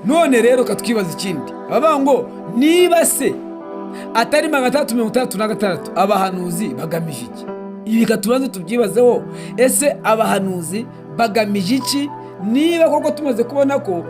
none rero katwibaza ikindi abavuga ngo niba se atari 366 abahanuzi bagamije iki? Ibi katubanze tubyibazeho, ese abahanuzi bagamije iki niba koko tumaze kubona ko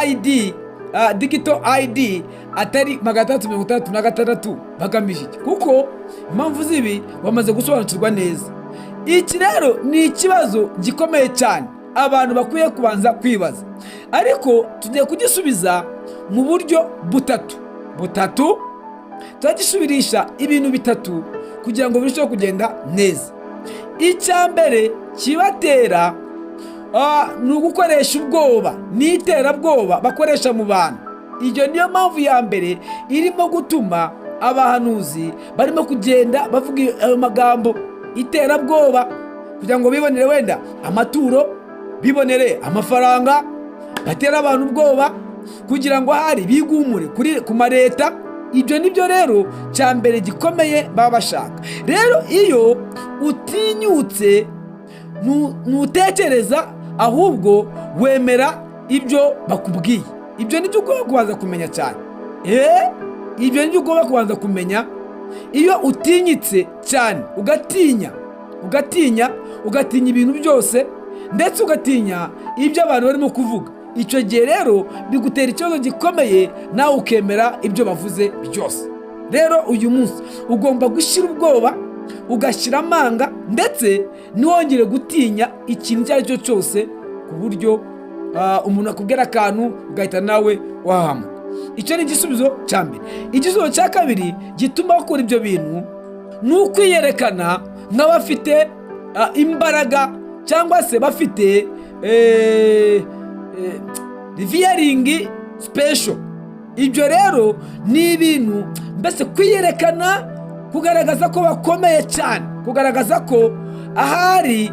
ID digital ID atari 366 bagamije iki? Kuko impamvu zibi bamaze gusobanukirwa neza. Iki rero ni ikibazo gikomeye cyane abantu bakwiye kubanza kwibaza, ariko tugiye kugisubiza mu buryo butatu turagisubirisha ibintu bitatu kugira ngo birusheho kugenda neza. Icya mbere kibatera ni ugukoresha ubwoba n'iterabwoba bakoresha mu bantu. Iyo niyo mpamvu ya mbere irimo gutuma abahanuzi barimo kugenda bavuga ayo magambo, iterabwoba, kugira ngo bibonere wenda amaturo, bibonere amafaranga, batera abantu ubwoba kugira ngo hari bigumure ku mareta. Ibyo nibyo rero cya mbere gikomeye baba bashaka. Rero iyo utinyutse ntutekereza, ahubwo wemera ibyo bakubwiye. Ibyo nibyo ugomba kubanza kumenya cyane. Ibyo nibyo ugomba kubanza kumenya. Iyo utinyitse cyane ugatinya ibintu byose, ndetse ugatinya ibyo abantu barimo kuvuga, icyo gihe rero bigutera ikibazo gikomeye, nawe ukemera ibyo bavuze byose. Rero uyu munsi ugomba gushyira ubwoba, ugashyira amanga, ndetse ntiwongere gutinya ikintu icyo ari cyo cyose, ku buryo umuntu akubwira akantu ugahita nawe wahamuka. Icyo ni igisubizo cya mbere. Igisubizo cya kabiri gituma bakora ibyo bintu ni ukwiyerekana nk'abafite imbaraga, cyangwa se bafite revealing special. Ibyo rero ni ibintu mbese kwiyerekana, kugaragaza ko bakomeye cyane, kugaragaza ko ahari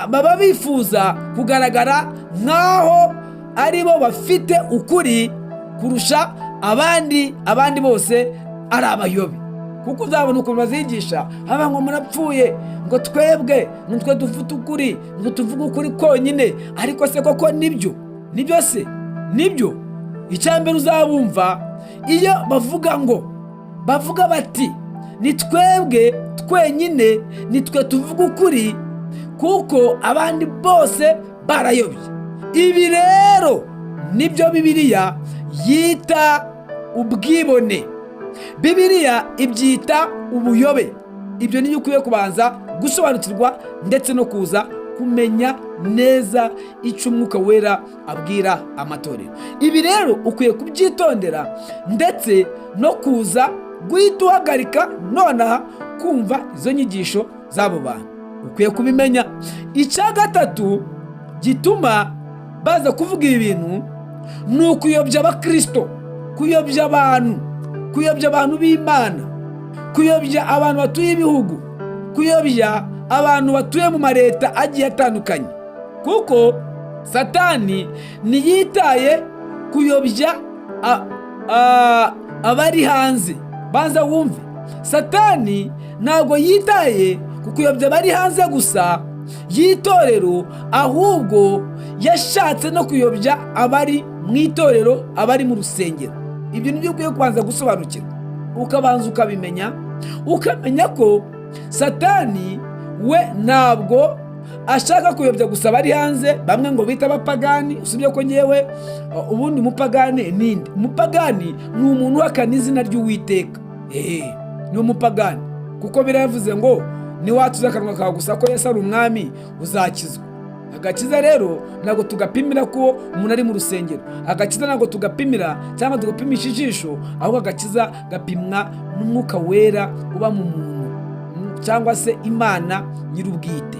baba bifuza kugaragara nk'aho ari bo bafite ukuri kurusha abandi bose ari abayobe. Kuko uzabona ukuntu bazigisha haba ngo murapfuye, ngo twebwe nutwe dufite ukuri, ngo tuvuge ukuri konyine. Ariko se koko nibyo se nibyo? Icyambere uzabumva iyo bavuga bati ni twebwe twenyine, nitwe tuvuga ukuri kuko abandi bose barayobye. Ibi rero nibyo Bibiliya yita ubwibone, Bibiliya ibyita ubuyobe. Ibyo nibyo ukwiye kubanza gusobanukirwa, ndetse no kuza kumenya neza icyo Umwuka Wera abwira amatorero. Ibi rero ukwiye kubyitondera, ndetse no kuza guhita uhagarika nonaha kumva izo nyigisho z'abo bantu. Ukwiye kubimenya. Icya gatatu gituma baza kuvuga ibi bintu ni ukuyobya abakristo, kuyobya abantu b'Imana, kuyobya abantu batuye ibihugu, kuyobya abantu batuye mu mareta agiye atandukanye. Kuko Satani ntiyitaye kuyobya abari hanze. Banza wumve, Satani ntabwo yitaye ku kuyobya abari hanze gusa y'itorero, ahubwo yashatse no kuyobya abari mu itorero, abari mu rusengero. Ibyo nibyo ukwiye kubanza gusobanukirwa, ukabanza ukabimenya, ukamenya ko Satani we ntabwo ashaka kuyobya gusa abari hanze, bamwe ngo bita abapagani. Usibye ko nyewe ubundi umupagani ninde? Umupagani ni umuntu uhakana izina ry'Uwiteka. Ni umupagani, kuko biravuze ngo niwatuza akanwa kawe gusa ko Yesu ari umwami uzakizwa. Agakiza rero ntabwo tugapimira ko umuntu ari mu rusengero. Agakiza ntabwo tugapimira cyangwa tugapimisha ijisho, ahubwo agakiza gapimwa n'Umwuka Wera uba mu muntu, cyangwa se Imana nyir'ubwite.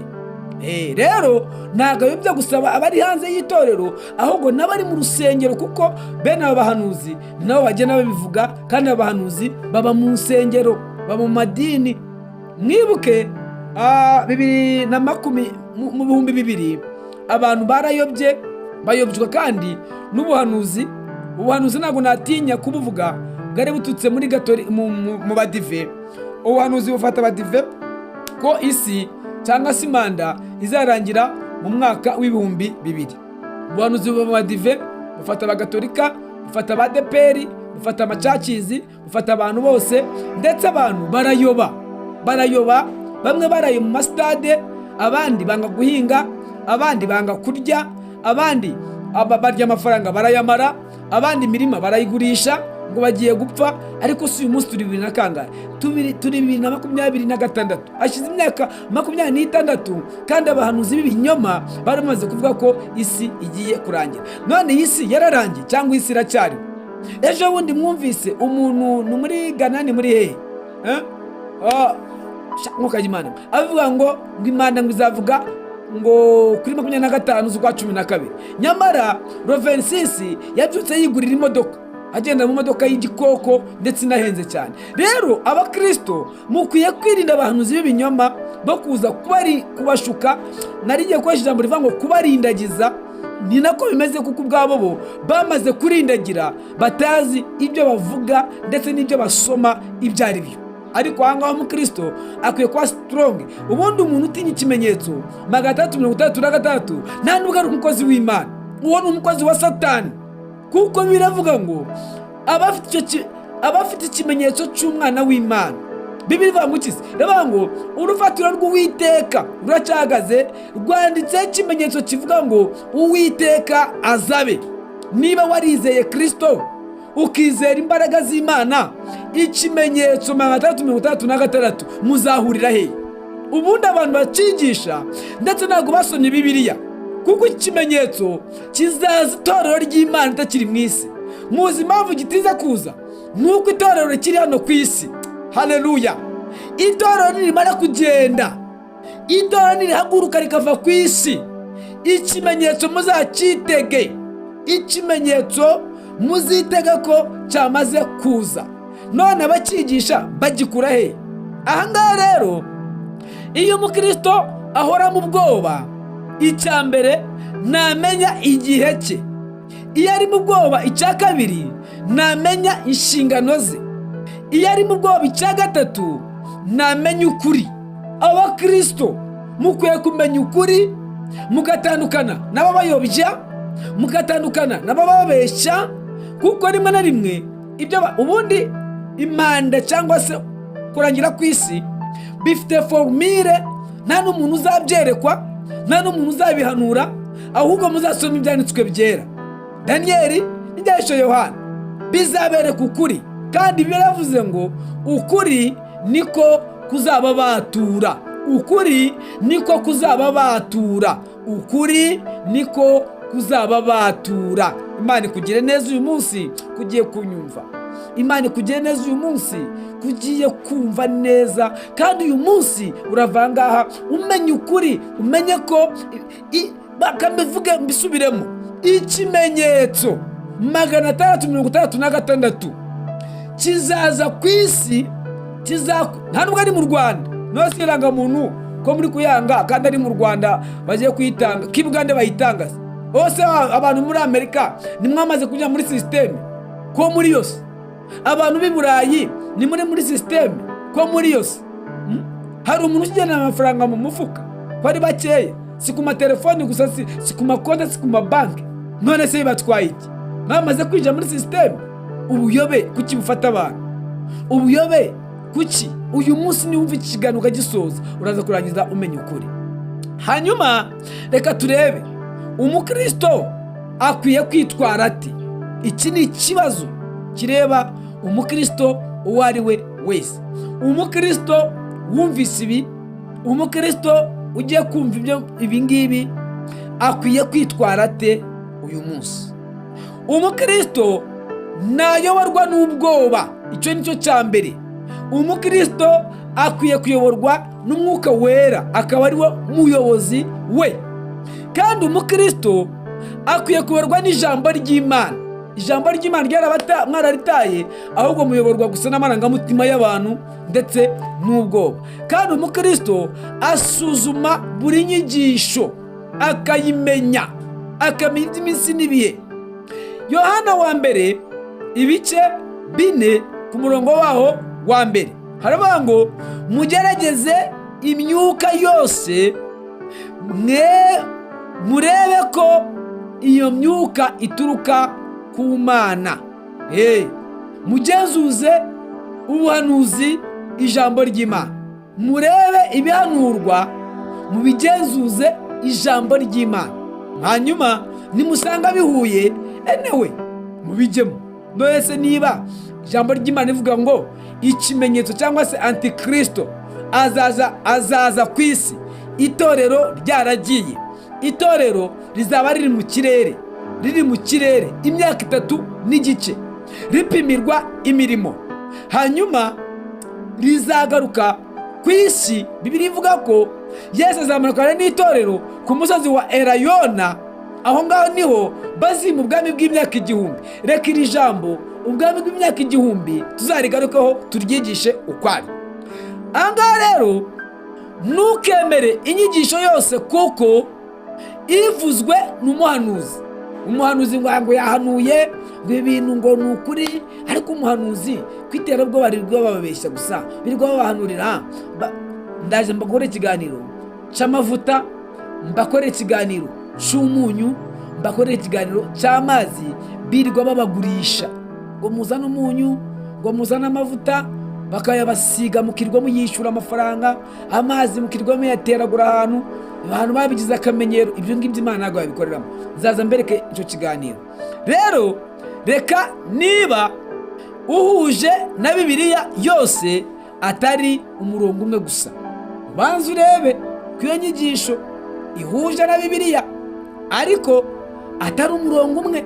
Rero ntabwo bibyo gusaba abari hanze y'itorero, ahubwo n'abari mu rusengero, kuko bene aba bahanuzi nabo bagenda babivuga, kandi abahanuzi baba mu nsengero, baba mu madini. Mwibuke 2020 abantu bayobywa kandi n'ubuhanuzi. Ubuhanuzi ntabwo natinya kubuvuga, bwari bututse muri gatori mu badive. Ubuhanuzi bufata abadive ko isi cyangwa se manda izarangira mu mwaka w'2000. Ubuhanuzi mu badive ufata abagatolika, ufata abadeperi, ufata amacacizi, ufata abantu bose, ndetse abantu barayoba, bamwe baraye mu masitade, abandi banga guhinga, abandi banga kurya, abandi barya amafaranga barayamara, abandi imirima barayigurisha ngo bagiye gupfa. Ariko si uyu munsi turi 2026, hashize imyaka 26, kandi abahanuzi b'ibinyoma baramaze kuvuga ko isi igiye kurangira. None iyi si yararangiye cyangwa isi iracyari? Ejo bundi mwumvise umuntu muri Ghana, ni muri hehe Imana avuga ngo Imana ngo izavuga ngo kuri 25 z'ukwa 12. Nyamara Rovensis yabyutse yigurira imodoka, agenda mu modoka y'igikoko ndetse inahenze cyane. Rero abakristo mukwiye kwirinda abahanuzi b'ibinyoma bo kuza kubashuka. Narigiye koresha ijambo rivuga ngo kubarindagiza. Ni nako bimeze, kuko ubwabo bo bamaze kurindagira, batazi ibyo bavuga ndetse n'ibyo basoma ibyo ari byo. Ariko ahangaho umukristo akwiye kuba strong. Ubundi umuntu utinya ikimenyetso 336 nta nubwo ari umukozi w'Imana, uwo ni umukozi wa Satani, kuko biravuga ngo abafite ikimenyetso cy'umwana w'Imana. Bibiri ivuga ngo iki? Iravuga ngo urufatiro rw'Uwiteka ruracyahagaze, rwanditseho ikimenyetso kivuga ngo Uwiteka azabe. Niba warizeye Kristo ukizera imbaraga z'Imana, ikimenyetso 336 muzahurira he? Ubundi abantu bacigisha ndetse ntabwo basomye Bibiliya, kuko ikimenyetso kizaza itorero ry'Imana ritakiri mu isi. Muzi impamvu gitiza kuza? Nuko itorero rikiri hano ku isi. Haleluya! Itorero nirimara kugenda, itorero nirihaguruka rikava ku isi, ikimenyetso muzacitege, ikimenyetso muzitega ko cyamaze kuza. None abacigisha bagikura he? Ahangaha rero iyo umukristo ahora mu bwoba, icya mbere namenya igihe cye. Iyo ari mu bwoba, icya kabiri namenya inshingano ze. Iyo ari mu bwoba, icya gatatu namenya ukuri. Abakristo mukwiye kumenya ukuri, mugatandukana n'ababayobya, mugatandukana n'abababeshya, kuko rimwe na rimwe ubundi impanda cyangwa se kurangira ku isi bifite formule. Nta n'umuntu uzabyerekwa, nta n'umuntu uzabihanura, ahubwo muzasoma ibyanditswe byera. Daniyeli n'ibyahishe Yohana bizabereka ukuri, kandi biravuze ngo ukuri niko kuzaba batura, ukuri niko kuzaba batura, ukuri niko kuzaba batura. Imana ikugire neza uyu munsi kugiye kunyumva, Imana ikugire neza uyu munsi kugiye kumva neza, kandi uyu munsi uravangaha umenye ukuri, umenye ko bakabivuga mbisubiremo, ikimenyetso 666 kizaza ku isi, nta nubwo ari mu Rwanda. Nose irangamuntu ko muri kuyanga kandi ari mu Rwanda bagiye kuyitanga, k'Ibugande bayitanga. Ose abantu muri Amerika nimwamaze kujya muri system ko muri yose, abantu b'i Burayi ni muri system ko muri yose. Hari umuntu ujyana amafaranga mu mufuka ko ari bakeya, si ku matelefoni gusa, si ku makonti, si ku mabanki. None se batwaye iki? Bamaze kwinjira muri system. Ubuyobe kuki bufata abantu? Ubuyobe kuki? Uyu munsi niwumva ikiganuka gisoza uraza kurangiza umenya ukuri. Hanyuma reka turebe umukristo akwiye kwitwara ati. Iki ni ikibazo kireba umukristo uwo ari we wese. Umukristo wumvise ibi, umukristo ugiye kumva ibi ngibi akwiye kwitwara ate uyu munsi? Umukristo nayoborwa n'ubwoba, icyo nicyo cya mbere. Umukristo akwiye kuyoborwa n'umwuka wera, akaba ari we muyobozi we. Kandi umukristo akwiye kuyoborwa n'ijambo ry'Imana. Ijambo ry'Imana mwararitaye, ahubwo muyoborwa gusa n'amarangamutima y'abantu ndetse n'ubwoba. Kandi umukristo asuzuma buri nyigisho akayimenya, akamenya iby'iminsi n'ibihe. Yohana wa mbere ibice 4 ku murongo waho wa mbere haravuga ngo mugerageze imyuka yose, murebe ko iyo myuka ituruka ku Mana. Mugenzuze ubuhanuzi ijambo ry'Imana, murebe ibihanurwa, mubigenzuze ijambo ry'Imana, hanyuma nimusanga bihuye enewe mubijyemo. None niba ijambo ry'Imana rivuga ngo ikimenyetso cyangwa se antikristo azaza ku isi, itorero ryaragiye, itorero rizaba riri mu kirere imyaka 3 n'igice ripimirwa imirimo, hanyuma rizagaruka ku isi. Bibiliya ivuga ko Yesu azamanukana n'itorero ku musozi wa Erayona, aho ngaho niho bazima ubwami bw'imyaka 1000. Reka iri jambo ubwami bw'imyaka 1000 tuzarigarukaho turyigishe ukwari. Ahangaha rero ntukemere inyigisho yose kuko ivuzwe n'umuhanuzi ngo yahanuye ngo ibintu ngo ni ukuri, ariko umuhanuzi kwitera ubwo barirwa bababeshya gusa, birirwa babahanurira. Ndaje mbakore ikiganiro cy'amavuta, mbakore ikiganiro cy'umunyu, mbakore ikiganiro cy'amazi, birirwa babagurisha ngo muzana umunyu, ngo muzana amavuta, bakayabasiga mukirwa muyishyura amafaranga, amazi mukirwa muyateragura abantu babigize akamenyero. Ibyo ngibyo Imana ntabwo yabikoreramo. Nzaza mbereke icyo kiganiro. Rero reka niba uhuje na Bibiliya yose atari umurongo umwe gusa, ubanza urebe ko iyo nyigisho ihuje na Bibiliya ariko atari umurongo umwe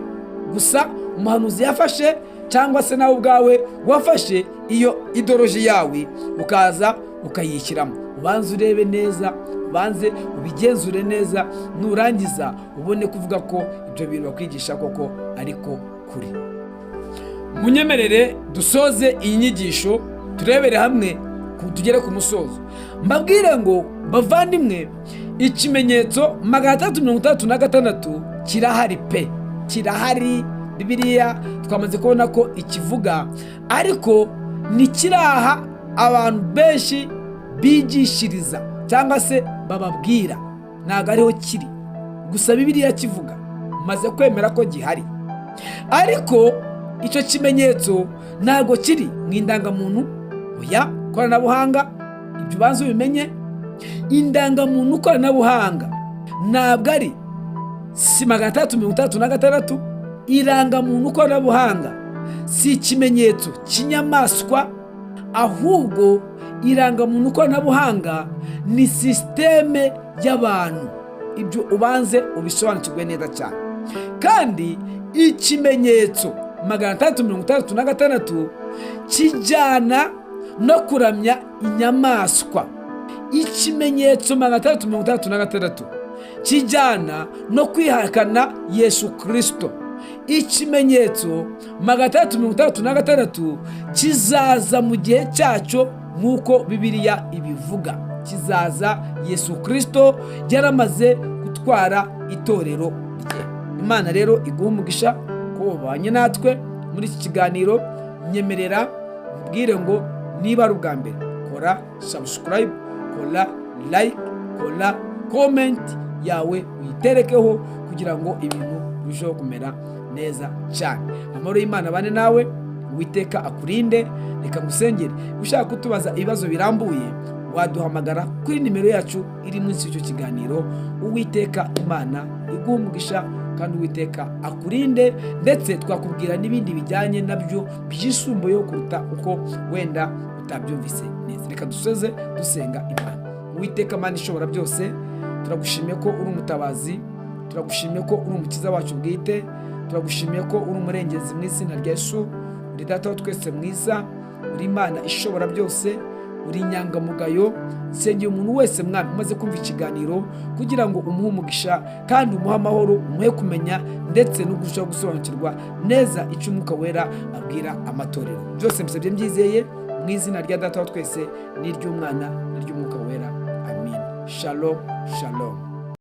gusa umuhanuzi yafashe, cyangwa se nawe ubwawe wafashe iyo idoroji yawe ukaza ukayishyiramo. Ubanza urebe neza, ubanze ubigenzure neza, nurangiza ubone kuvuga ko ibyo bintu bakwigisha koko ariko kuri. Munyemerere dusoze iyi nyigisho, turebere hamwe tugere ku musozo. Mbabwire ngo bavandimwe, ikimenyetso 336 kirahari pe, kirahari. Bibiliya twamaze kubona ko ikivuga, ariko nikiraha abantu benshi bigishiriza cyangwa se bababwira, ntago ariho kiri gusa. Bibiliya kivuga, maze kwemera ko gihari, ariko icyo kimenyetso ntago kiri mu indangamuntu oya koranabuhanga. Ibyo banze ubimenye, indangamuntu koranabuhanga ntabwo ari 666. Irangamuntu koranabuhanga si ikimenyetso cy'inyamaswa, ahubwo irangamuntu koranabuhanga ni sisiteme y'abantu. Ibyo ubanze ubisobanukirwe neza cyane. Kandi ikimenyetso 666 kijyana no kuramya inyamaswa. Ikimenyetso 666 kijyana no kwihakana Yesu Kristo. Ikimenyetso 666 kizaza mu gihe cyacyo nk'uko Bibiliya ibivuga. Kizaza Yesu Kristo yaramaze gutwara itorero rye. Imana rero iguha umugisha ko wabanye natwe muri iki kiganiro. Nyemerera mbwire ngo niba ari ubwa mbere, kora subscribe, kora like, kora comment yawe uyiterekeho kugira ngo ibintu birusheho kumera neza cyane. Amahoro y'Imana bane nawe, Uwiteka akurinde. Reka ngusengere. Ushaka kutubaza ibibazo birambuye, waduhamagara kuri nimero yacu iri munsi y'icyo kiganiro. Uwiteka Imana iguha umugisha kandi Uwiteka akurinde, ndetse twakubwira n'ibindi bijyanye nabyo byisumbuyeho kuruta uko wenda utabyumvise neza. Reka dusoze dusenga Imana. Uwiteka Mana ishobora byose, turagushimiye ko uri umutabazi, turagushimiye ko uri umukiza wacu bwite, turagushimiye ko uri umurengezi mu izina rya Yesu. Uri Data wa twese mwiza, uri Imana ishobora byose, uri inyangamugayo. Nsengeye umuntu wese Mwami umaze kumva ikiganiro kugira ngo umuhe umugisha kandi umuhe amahoro, umuhe kumenya ndetse no kurushaho gusobanukirwa neza icyo Umwuka Wera abwira amatorero. Byose mbisabye mbyizeye mu izina rya Data wa twese, n'iry'Umwana n'iry'Umwuka Wera. Amin. Shalom, shalom.